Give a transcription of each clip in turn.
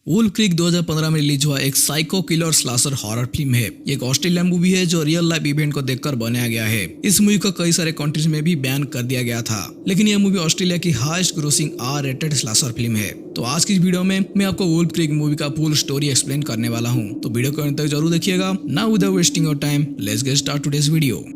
Wolf creek 2015 में release हुआ एक साइको किलर स्लाशर हॉरर फिल्म है। ये एक ऑस्ट्रेलियन मूवी है जो रियल लाइफ इवेंट को देखकर बनाया गया है। इस मूवी को कई सारे कंट्रीज में भी बैन कर दिया गया था, लेकिन यह मूवी ऑस्ट्रेलिया की हाईएस्ट ग्रोसिंग R-रेटेड स्लाशर फिल्म है। तो आज की इस वीडियो में मैं आपको वुल्फ क्रीक मूवी का फुल स्टोरी एक्सप्लेन करने वाला हूँ, तो वीडियो को अंत तक जरूर देखिएगा। Now without wasting your time, let's get start today's video.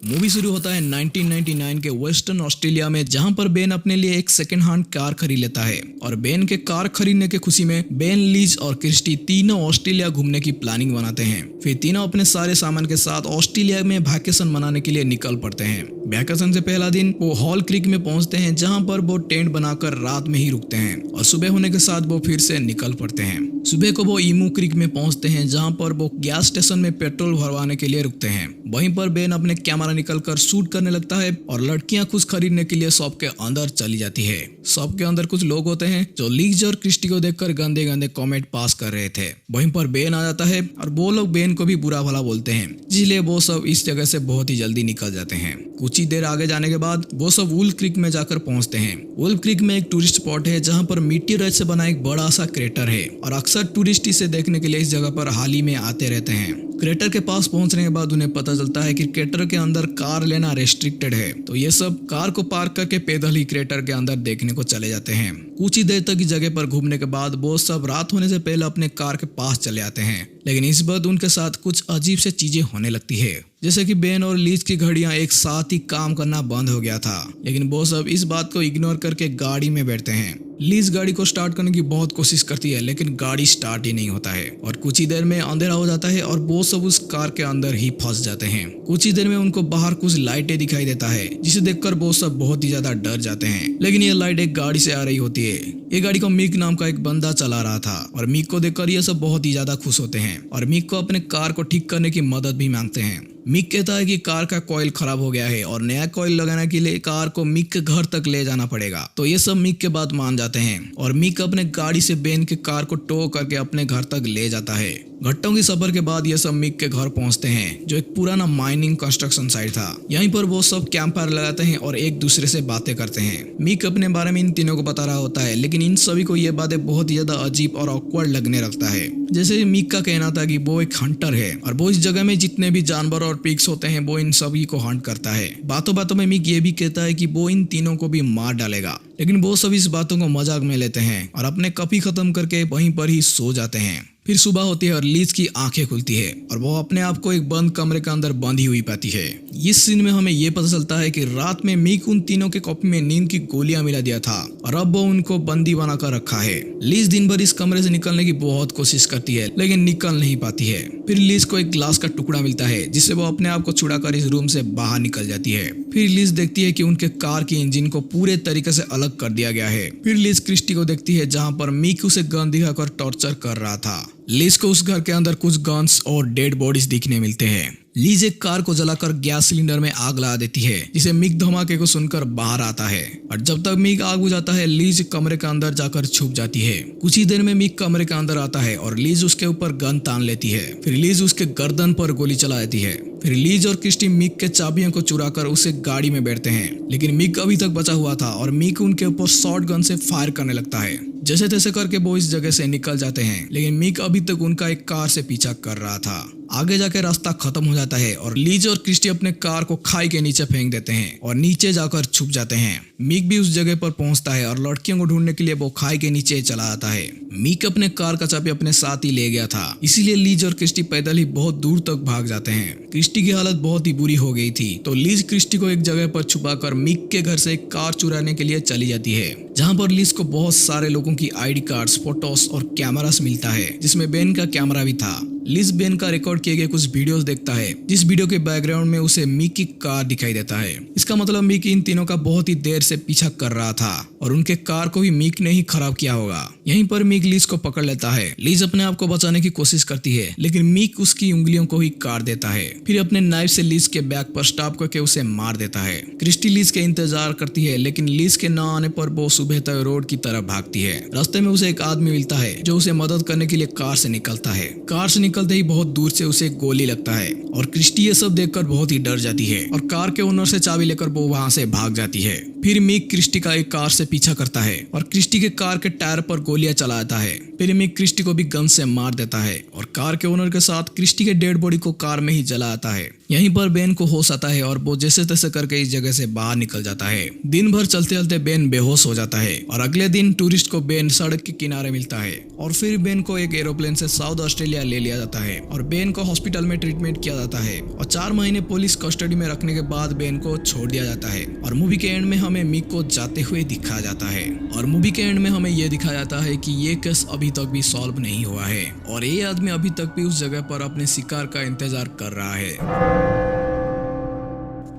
Movie शुरू होता है 1999 के वेस्टर्न ऑस्ट्रेलिया में, जहां पर बेन अपने लिए एक सेकंड हैंड कार खरीद लेता है और बेन के कार खरीदने के खुशी में बेन, लीज और क्रिस्टी तीनों ऑस्ट्रेलिया घूमने की प्लानिंग बनाते हैं। फिर तीनों अपने सारे सामान के साथ ऑस्ट्रेलिया में वैकेशन मनाने के लिए निकल पड़ते हैं। वैकेशन से पहला दिन वो हॉल क्रीक में पहुंचते हैं, जहां पर वो टेंट बनाकर रात में ही रुकते हैं और सुबह होने के साथ वो फिर से निकल पड़ते हैं। सुबह को वो ईमू क्रीक में पहुंचते हैं, जहां पर वो गैस स्टेशन में पेट्रोल भरवाने के लिए रुकते हैं। वहीं पर बेन अपने कैमरा निकलकर शूट करने लगता है और लड़कियां कुछ खरीदने के लिए शॉप के अंदर चली जाती है। शॉप के अंदर कुछ लोग होते हैं जो लीज और क्रिस्टी को देखकर गंदे गंदे कमेंट पास कर रहे थे। वहीं पर बेन आ जाता है और वो लोग बेन को भी बुरा भला बोलते हैं, इसलिए वो सब इस जगह से बहुत ही जल्दी निकल जाते हैं। कुछ ही देर आगे जाने के बाद वो सब वुल्फ क्रीक में जाकर पहुंचते हैं। वुल्फ क्रीक में एक टूरिस्ट स्पॉट है, जहां पर मीटियोराइट से बना एक बड़ा सा क्रेटर है और अक्सर टूरिस्ट इसे देखने के लिए इस जगह पर हाल ही में आते रहते हैं। क्रेटर के पास पहुंचने के बाद उन्हें पता चलता है कि क्रेटर के अंदर कार लेना रेस्ट्रिक्टेड है, तो ये सब कार को पार्क करके पैदल ही क्रेटर के अंदर देखने को चले जाते हैं। कुछ ही देर तक इस जगह पर घूमने के बाद वो सब रात होने से पहले अपने कार के पास चले आते हैं, लेकिन इस बार उनके साथ कुछ अजीब से चीजें होने लगती है, जैसे कि बेन और लीज की घड़ियां एक साथ ही काम करना बंद हो गया था। लेकिन वो सब इस बात को इग्नोर करके गाड़ी में बैठते हैं। लीज गाड़ी को स्टार्ट करने की बहुत कोशिश करती है, लेकिन गाड़ी स्टार्ट ही नहीं होता है और कुछ ही देर में अंधेरा हो जाता है और वो सब उस कार के अंदर ही फंस जाते हैं। कुछ ही देर में उनको बाहर कुछ लाइटें दिखाई देता है, जिसे देखकर वो सब बहुत ही ज्यादा डर जाते हैं। लेकिन ये लाइट एक गाड़ी से आ रही होती है। ये गाड़ी को मिक नाम का एक बंदा चला रहा था और मिक को देखकर ये सब बहुत ही ज्यादा खुश होते हैं और मिक को अपने कार को ठीक करने की मदद भी मांगते हैं। मिक कहता है कि कार का कॉइल खराब हो गया है और नया कॉइल लगाने के लिए कार को मिक के घर तक ले जाना पड़ेगा, तो ये सब मिक के बात मान जाते हैं और मिक अपने गाड़ी से बेन के कार को टो करके अपने घर तक ले जाता है। घंटों की सफर के बाद ये सब मिक के घर पहुंचते हैं, जो एक पुराना माइनिंग कंस्ट्रक्शन साइट था। यहीं पर वो सब कैंप फायर लगाते हैं और एक दूसरे से बातें करते हैं। मिक अपने बारे में इन तीनों को बता रहा होता है, लेकिन इन सभी को ये बातें बहुत ही ज्यादा अजीब और ऑकवर्ड लगने लगता है। जैसे मिक का कहना था कि वो एक हंटर है और वो इस जगह में जितने भी जानवर और पिग्स होते हैं वो इन सभी को हंट करता है। बातों बातों में मिक ये भी कहता है कि वो इन तीनों को भी मार डालेगा, लेकिन वो सभी इस बातों को मजाक में लेते हैं और अपने कॉफी खत्म करके वहीं पर ही सो जाते हैं। फिर सुबह होती है और लीज की आंखें खुलती है और वो अपने आप को एक बंद कमरे के अंदर बंधी हुई पाती है। इस सीन में हमें ये पता चलता है कि रात में मिक उन तीनों के कॉफी में नींद की गोलियां मिला दिया था और अब वो उनको बंदी बनाकर रखा है। लीज दिन भर इस कमरे से निकलने की बहुत कोशिश करती है, लेकिन निकल नहीं पाती है। फिर लीज को एक ग्लास का टुकड़ा मिलता है, जिससे वो अपने आप को छुड़ाकर इस रूम से बाहर निकल जाती है। फिर लीज देखती है कि उनके कार की इंजन को पूरे तरीके से अलग कर दिया गया है। फिर लीज क्रिस्टी को देखती है, जहाँ पर मिक उसे गन दिखाकर टॉर्चर कर रहा था। लीज को उस घर के अंदर कुछ गन्स और डेड बॉडीज दिखने मिलते हैं। लीज एक कार को जलाकर गैस सिलेंडर में आग लगा देती है, जिसे मिक धमाके को सुनकर बाहर आता है और जब तक मिक आग बुझाता है, लीज कमरे के अंदर जाकर छुप जाती है। कुछ ही देर में मिक कमरे के अंदर आता है और लीज उसके ऊपर गन तान लेती है। फिर लीज उसके गर्दन पर गोली चला देती है। फिर लीज और क्रिस्टी मिक के चाबियों को चुराकर उसे गाड़ी में बैठते हैं, लेकिन मिक अभी तक बचा हुआ था और मिक उनके ऊपर शॉर्ट गन से फायर करने लगता है। जैसे तैसे करके वो इस जगह से निकल जाते हैं, लेकिन मिक अभी तक उनका एक कार से पीछा कर रहा था। आगे जाकर रास्ता खत्म हो जाता है और लीज और क्रिस्टी अपने कार को खाई के नीचे फेंक देते हैं और नीचे जाकर छुप जाते हैं। मिक भी उस जगह पर पहुंचता है और लड़कियों को ढूंढने के लिए वो खाई के नीचे चला जाता है। मिक अपने कार का चाबी अपने साथ ही ले गया था, इसीलिए लीज और क्रिस्टी पैदल ही बहुत दूर तक भाग जाते हैं। क्रिस्टी की हालत बहुत ही बुरी हो गई थी, तो लीज क्रिस्टी को एक जगह पर छुपाकर मिक के घर से एक कार चुराने के लिए चली जाती है, जहाँ पर लीज को बहुत सारे लोगों की ID कार्ड्स, फोटोज और कैमरास मिलता है, जिसमें बेन का कैमरा भी था। लीज बेन का रिकॉर्ड किए गए कुछ वीडियोस देखता है, जिस वीडियो के बैकग्राउंड में उसे मिक की कार दिखाई देता है। इसका मतलब मिक इन तीनों का बहुत ही देर से पीछा कर रहा था और उनके कार को भी मिक ने ही खराब किया होगा। यहीं पर मिक लीज को पकड़ लेता है। लीज अपने आप को बचाने की कोशिश करती है, लेकिन मिक उसकी उंगलियों को ही काट देता है। फिर अपने नाइफ से लीज के बैक पर स्टॉप करके उसे मार देता है। क्रिस्टी लीज के इंतजार करती है, लेकिन लीज के न आने पर वो सुबह तक रोड की तरफ भागती है। रास्ते में उसे एक आदमी मिलता है जो उसे मदद करने के लिए कार से निकलता है। कार से निकलते ही बहुत दूर से उसे गोली लगता है और क्रिस्टी ये सब देखकर बहुत ही डर जाती है और कार के ओनर से चाबी लेकर वो वहां से भाग जाती है। फिर मिक क्रिस्टी का एक कार से पीछा करता है और क्रिस्टी के कार के टायर पर गोलियां चलाता है। फिर मिक क्रिस्टी को भी गन से मार देता है और कार के ओनर के साथ क्रिस्टी के डेड बॉडी को कार में ही जलाता है। यहीं पर बेन को होश आता है और वो जैसे तैसे करके इस जगह से बाहर निकल जाता है। दिन भर चलते चलते बेन बेहोश हो जाता है और अगले दिन टूरिस्ट को बेन सड़क के किनारे मिलता है और फिर बेन को एक एरोप्लेन से साउथ ऑस्ट्रेलिया ले लिया जाता है और बेन को हॉस्पिटल में ट्रीटमेंट किया जाता है और 4 महीने पुलिस कस्टडी में रखने के बाद बेन को छोड़ दिया जाता है और मूवी के एंड में हमें मिक को जाते हुए दिखाया जाता है और मूवी के एंड में हमें यह दिखाया जाता है कि ये केस अभी तक भी सॉल्व नहीं हुआ है और ये आदमी अभी तक भी उस जगह पर अपने शिकार का इंतजार कर रहा है।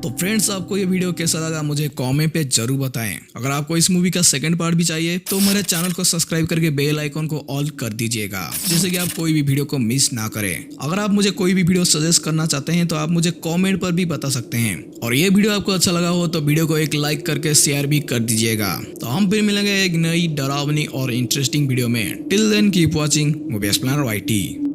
तो फ्रेंड्स, आपको ये वीडियो कैसा लगा मुझे कमेंट पे जरूर बताएं। अगर आपको इस मूवी का सेकंड पार्ट भी चाहिए तो मेरे चैनल को सब्सक्राइब करके बेल आइकन को ऑल कर दीजिएगा, जिससे कि आप कोई भी वीडियो को मिस ना करें। अगर आप मुझे कोई भी वीडियो सजेस्ट करना चाहते हैं तो आप मुझे कमेंट पर भी बता सकते हैं और ये वीडियो आपको अच्छा लगा हो तो वीडियो को एक लाइक करके शेयर भी कर दीजिएगा। तो हम फिर मिलेंगे एक नई डरावनी और इंटरेस्टिंग वीडियो में। Till then keep watching movie explainer YT।